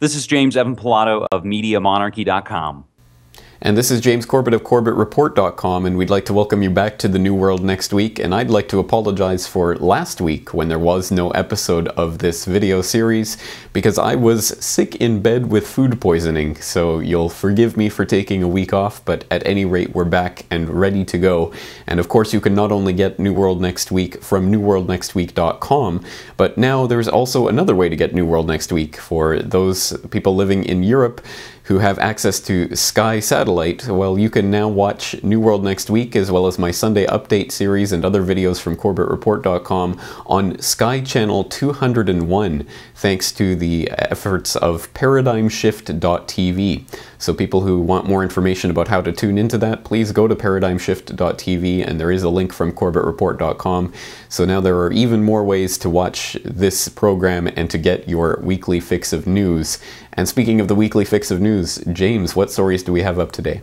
This is James Evan Pilato of MediaMonarchy.com. And this is James Corbett of CorbettReport.com, and we'd like to welcome you back to the New World next week. And I'd like to apologize for last week when there was no episode of this video series, because I was sick in bed with food poisoning. So you'll forgive me for taking a week off, but at any rate, we're back and ready to go. And of course, you can not only get New World Next Week from NewWorldNextWeek.com, but now there's also another way to get New World Next Week for those people living in Europe who have access to Sky Satellite. Well, you can now watch New World Next Week, as well as my Sunday Update series and other videos from CorbettReport.com on Sky Channel 201, thanks to the efforts of ParadigmShift.tv. So people who want more information about how to tune into that, please go to ParadigmShift.tv, and there is a link from CorbettReport.com. So now there are even more ways to watch this program and to get your weekly fix of news. And speaking of the weekly fix of news, James, what stories do we have up today?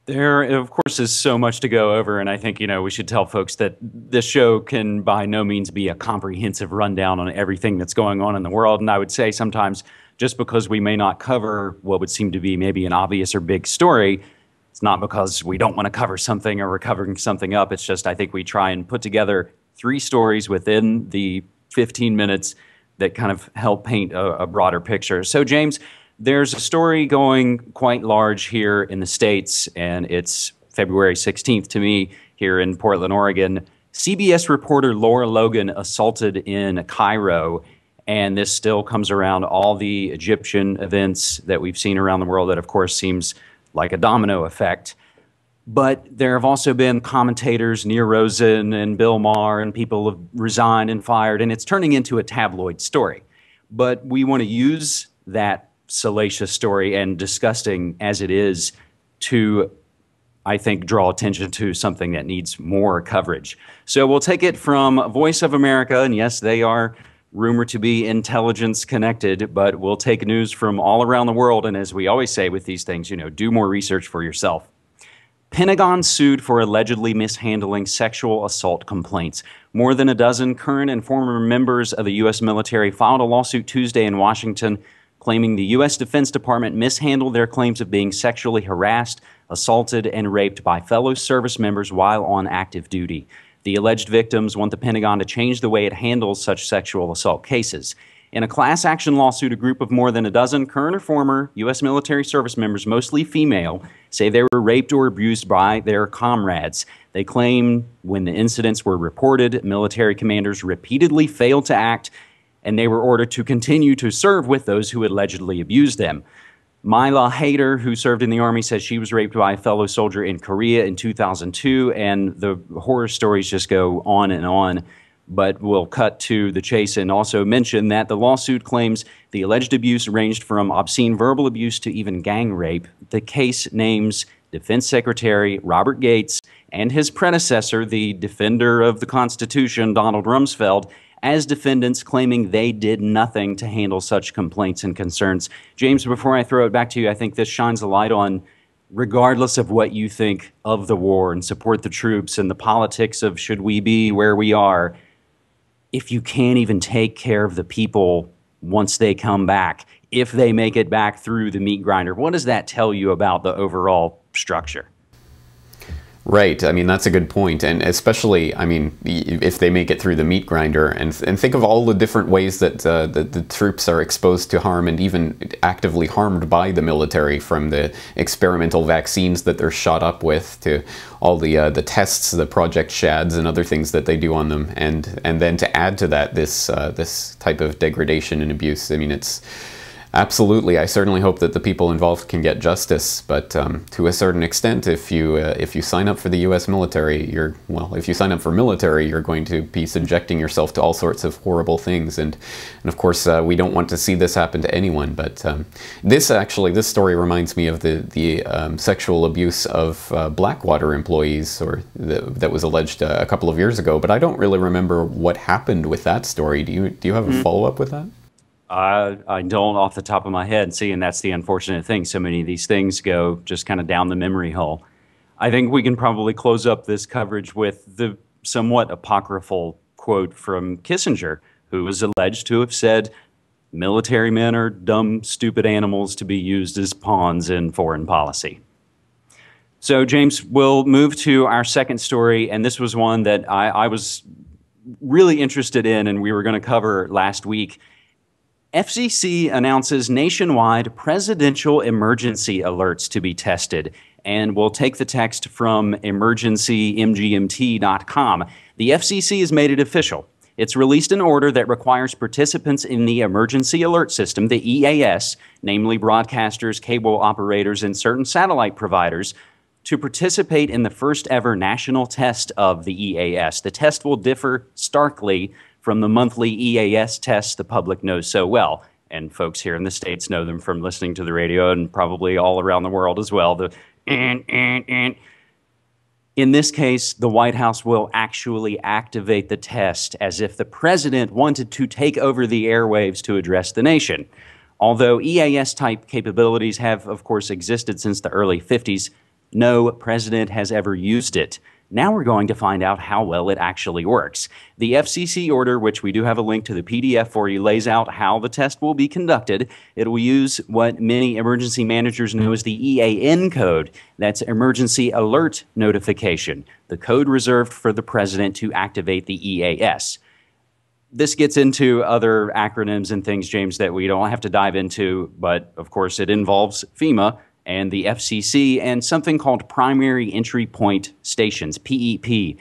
There, of course, is so much to go over, and I think, we should tell folks that this show can by no means be a comprehensive rundown on everything that's going on in the world. And I would say sometimes just because we may not cover what would seem to be maybe an obvious or big story, it's not because we don't want to cover something or we're covering something up. It's just I think we try and put together 3 stories within the 15 minutes that kind of help paint a broader picture. So, James, there's a story going quite large here in the States, and it's February 16th to me here in Portland, Oregon. CBS reporter Laura Logan assaulted in Cairo, and this still comes around all the Egyptian events that we've seen around the world that, of course, seems like a domino effect. But there have also been commentators, Nir Rosen and Bill Maher, and people have resigned and fired, and it's turning into a tabloid story. But we want to use that salacious story, and disgusting as it is, to, I think, draw attention to something that needs more coverage. So we'll take it from Voice of America, and yes, they are rumored to be intelligence connected, but we'll take news from all around the world, and as we always say with these things, do more research for yourself. Pentagon sued for allegedly mishandling sexual assault complaints. More than a dozen current and former members of the U.S. military filed a lawsuit Tuesday in Washington claiming the U.S. Defense Department mishandled their claims of being sexually harassed, assaulted, and raped by fellow service members while on active duty. The alleged victims want the Pentagon to change the way it handles such sexual assault cases. In a class action lawsuit, a group of more than a dozen current or former U.S. military service members, mostly female, say they were raped or abused by their comrades. They claim when the incidents were reported, military commanders repeatedly failed to act, and they were ordered to continue to serve with those who allegedly abused them. Myla Hayter, who served in the Army, says she was raped by a fellow soldier in Korea in 2002, and the horror stories just go on and on. But we'll cut to the chase and also mention that the lawsuit claims the alleged abuse ranged from obscene verbal abuse to even gang rape. The case names Defense Secretary Robert Gates and his predecessor, the defender of the Constitution, Donald Rumsfeld, as defendants, claiming they did nothing to handle such complaints and concerns. James, before I throw it back to you, I think this shines a light on, regardless of what you think of the war and support the troops and the politics of should we be where we are, if you can't even take care of the people once they come back, if they make it back through the meat grinder, what does that tell you about the overall structure? Right. I mean, that's a good point. And especially, I mean, if they make it through the meat grinder, and think of all the different ways that the troops are exposed to harm and even actively harmed by the military, from the experimental vaccines that they're shot up with to all the tests, the Project SHADs and other things that they do on them. And then to add to that this type of degradation and abuse. I mean, it's absolutely. I certainly hope that the people involved can get justice, but to a certain extent, if you sign up for the U.S. military, if you sign up for military, you're going to be subjecting yourself to all sorts of horrible things, and of course we don't want to see this happen to anyone. But this story reminds me of the sexual abuse of Blackwater employees, or that was alleged a couple of years ago. But I don't really remember what happened with that story. Do you have a follow-up with that? I don't off the top of my head. See, and that's the unfortunate thing. So many of these things go just kind of down the memory hole. I think we can probably close up this coverage with the somewhat apocryphal quote from Kissinger, who was alleged to have said military men are dumb, stupid animals to be used as pawns in foreign policy. So, James, we'll move to our second story, and this was one that I was really interested in and we were going to cover last week. FCC announces nationwide presidential emergency alerts to be tested, and we'll take the text from emergencymgmt.com. The FCC has made it official. It's released an order that requires participants in the Emergency Alert System, the EAS, namely broadcasters, cable operators, and certain satellite providers, to participate in the first ever national test of the EAS. The test will differ starkly from the monthly EAS tests the public knows so well. And folks here in the States know them from listening to the radio and probably all around the world as well. In this case, the White House will actually activate the test as if the president wanted to take over the airwaves to address the nation. Although EAS-type capabilities have, of course, existed since the early 50s, no president has ever used it. Now we're going to find out how well it actually works. The FCC order, which we do have a link to the PDF for you, lays out how the test will be conducted. It will use what many emergency managers know as the EAN code. That's Emergency Alert Notification, the code reserved for the president to activate the EAS. This gets into other acronyms and things, James, that we don't have to dive into, but of course it involves FEMA and the FCC, and something called Primary Entry Point Stations, PEP.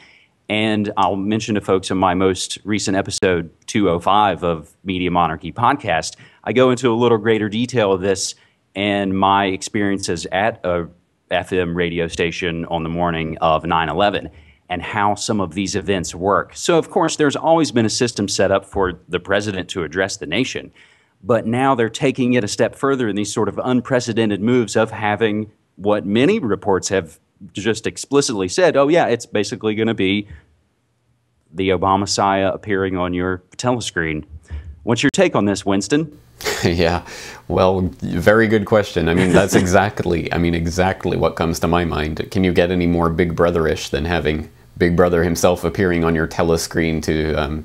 And I'll mention to folks in my most recent episode, 205 of Media Monarchy Podcast, I go into a little greater detail of this and my experiences at a FM radio station on the morning of 9/11 and how some of these events work. So, of course, there's always been a system set up for the president to address the nation. But now they're taking it a step further in these sort of unprecedented moves of having what many reports have just explicitly said, oh yeah, it's basically going to be the Obama-Messiah appearing on your telescreen. What's your take on this, Winston? Yeah, well, very good question. I mean, that's exactly what comes to my mind. Can you get any more Big Brother-ish than having Big Brother himself appearing on your telescreen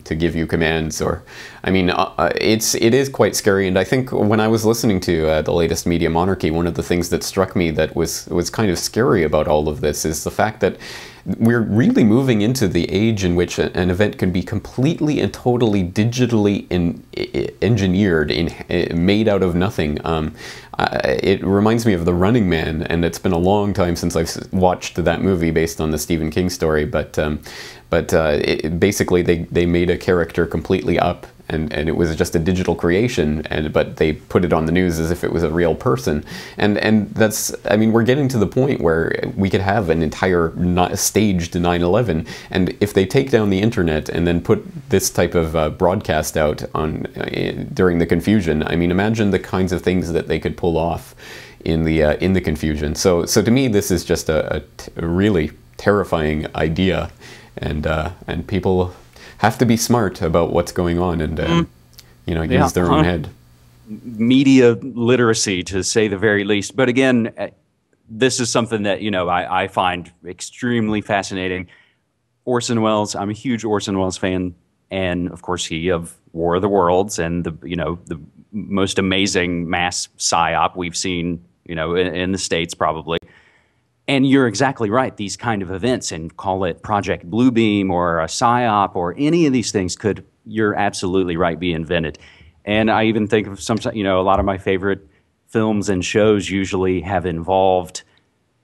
to give you commands? Or, I mean, it is quite scary. And I think when I was listening to the latest Media Monarchy, one of the things that struck me that was kind of scary about all of this is the fact that we're really moving into the age in which an event can be completely and totally digitally engineered, made out of nothing. It reminds me of The Running Man, and it's been a long time since I've watched that movie based on the Stephen King story, but basically they made a character completely up, and it was just a digital creation, but they put it on the news as if it was a real person. And that's, I mean, we're getting to the point where we could have an entire staged 9/11, and if they take down the internet and then put this type of broadcast out on during the confusion, I mean, imagine the kinds of things that they could pull off in the confusion. So to me, this is just a really terrifying idea, and people have to be smart about what's going on and use their own head. Media literacy, to say the very least. But again, this is something that I find extremely fascinating. Orson Welles, I'm a huge Orson Welles fan, and of course he of War of the Worlds and the most amazing mass psyop we've seen in the States probably. And you're exactly right. These kind of events, and call it Project Bluebeam or a PSYOP or any of these things could, you're absolutely right, be invented. And I even think of a lot of my favorite films and shows usually have involved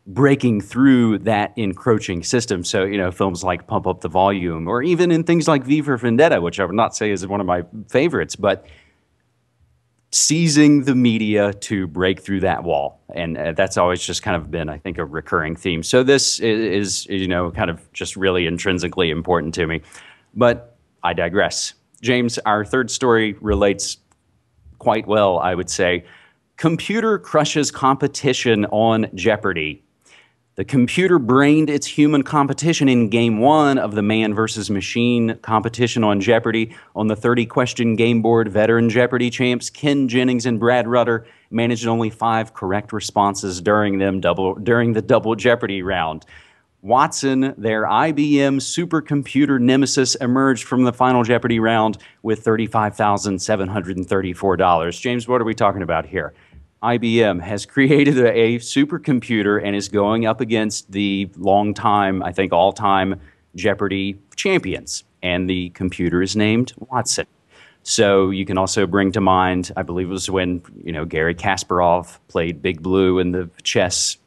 breaking through that encroaching system. So, films like Pump Up the Volume, or even in things like V for Vendetta, which I would not say is one of my favorites, but seizing the media to break through that wall. And that's always just kind of been, I think, a recurring theme. So this is kind of just really intrinsically important to me. But I digress. James, our third story relates quite well, I would say. Computer crushes competition on Jeopardy! The computer brained its human competition in Game 1 of the man versus machine competition on Jeopardy! On the 30-question game board, veteran Jeopardy! Champs Ken Jennings and Brad Rutter managed only 5 correct responses during the Double Jeopardy! Round. Watson, their IBM supercomputer nemesis, emerged from the final Jeopardy round with $35,734. James, what are we talking about here? IBM has created a supercomputer and is going up against the long-time, I think all-time Jeopardy champions. And the computer is named Watson. So you can also bring to mind, I believe it was when, Gary Kasparov played Big Blue in the chess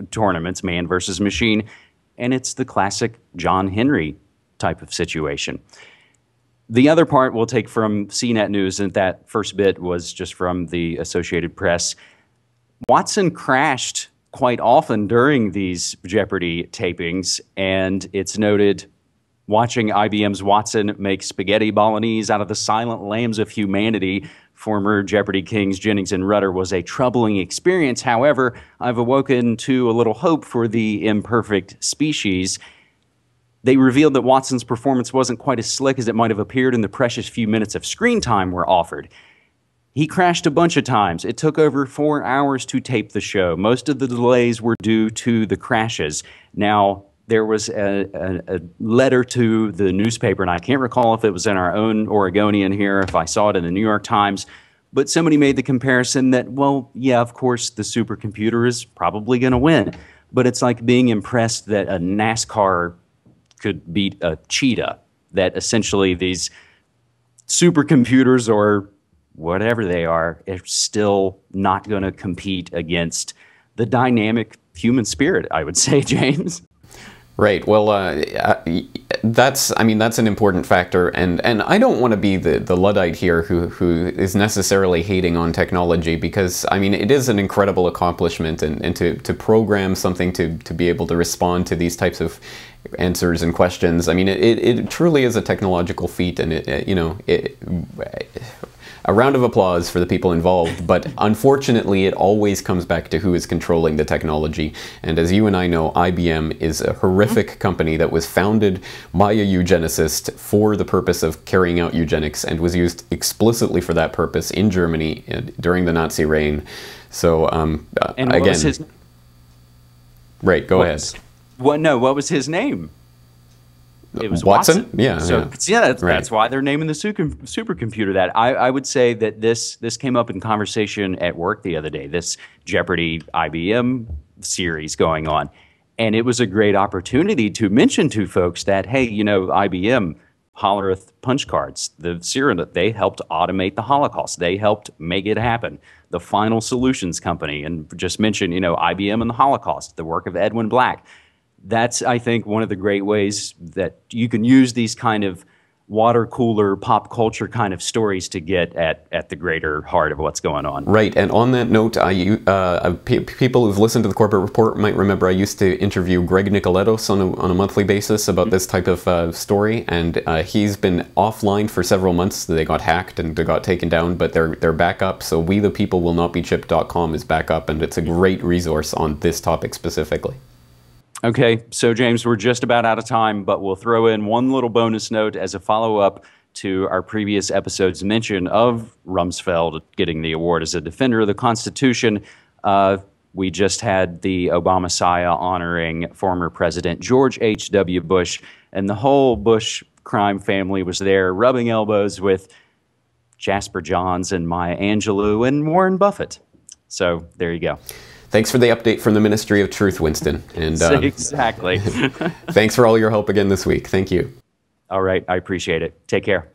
tournaments, man versus machine. And it's the classic John Henry type of situation. The other part we'll take from CNET News, and that first bit was just from the Associated Press. Watson crashed quite often during these Jeopardy tapings, and it's noted watching IBM's Watson make spaghetti bolognese out of the silent lambs of humanity, former Jeopardy kings Jennings and Rutter, was a troubling experience. However, I've awoken to a little hope for the imperfect species. They revealed that Watson's performance wasn't quite as slick as it might have appeared in the precious few minutes of screen time were offered. He crashed a bunch of times. It took over 4 hours to tape the show. Most of the delays were due to the crashes. Now, there was a letter to the newspaper, and I can't recall if it was in our own Oregonian here, if I saw it in the New York Times, but somebody made the comparison that, well, yeah, of course, the supercomputer is probably going to win, but it's like being impressed that a NASCAR could beat a cheetah, that essentially these supercomputers or whatever they are still not going to compete against the dynamic human spirit, I would say, James. Right. Well, that's an important factor, and I don't want to be the Luddite here who is necessarily hating on technology, because it is an incredible accomplishment, and to program something to be able to respond to these types of answers and questions. It truly is a technological feat, and a round of applause for the people involved, but unfortunately it always comes back to who is controlling the technology. And as you and I know, IBM is a horrific company that was founded by a eugenicist for the purpose of carrying out eugenics, and was used explicitly for that purpose in Germany during the Nazi reign. So and what again, was his... Right, go ahead. What was his name? It was Watson? Yeah. So yeah, that's why they're naming the supercomputer that. I would say that this came up in conversation at work the other day, this Jeopardy IBM series going on. And it was a great opportunity to mention to folks that, hey, IBM, Holographic punch cards, the serum, they helped automate the Holocaust. They helped make it happen. The Final Solutions Company, and just mention, IBM and the Holocaust, the work of Edwin Black. That's, I think, one of the great ways that you can use these kind of water cooler pop culture kind of stories to get at the greater heart of what's going on. Right, and on that note, people who've listened to the Corporate Report might remember I used to interview Greg Nicoletos on a monthly basis about this type of story, and he's been offline for several months. They got hacked and they got taken down, but they're back up. So WeThePeopleWillNotBeChipped.com is back up, and it's a great resource on this topic specifically. Okay, so James, we're just about out of time, but we'll throw in one little bonus note as a follow-up to our previous episode's mention of Rumsfeld getting the award as a defender of the Constitution. We just had the Obama-Saya honoring former President George H.W. Bush, and the whole Bush crime family was there rubbing elbows with Jasper Johns and Maya Angelou and Warren Buffett. So there you go. Thanks for the update from the Ministry of Truth, Winston. And exactly. Thanks for all your help again this week. Thank you. All right. I appreciate it. Take care.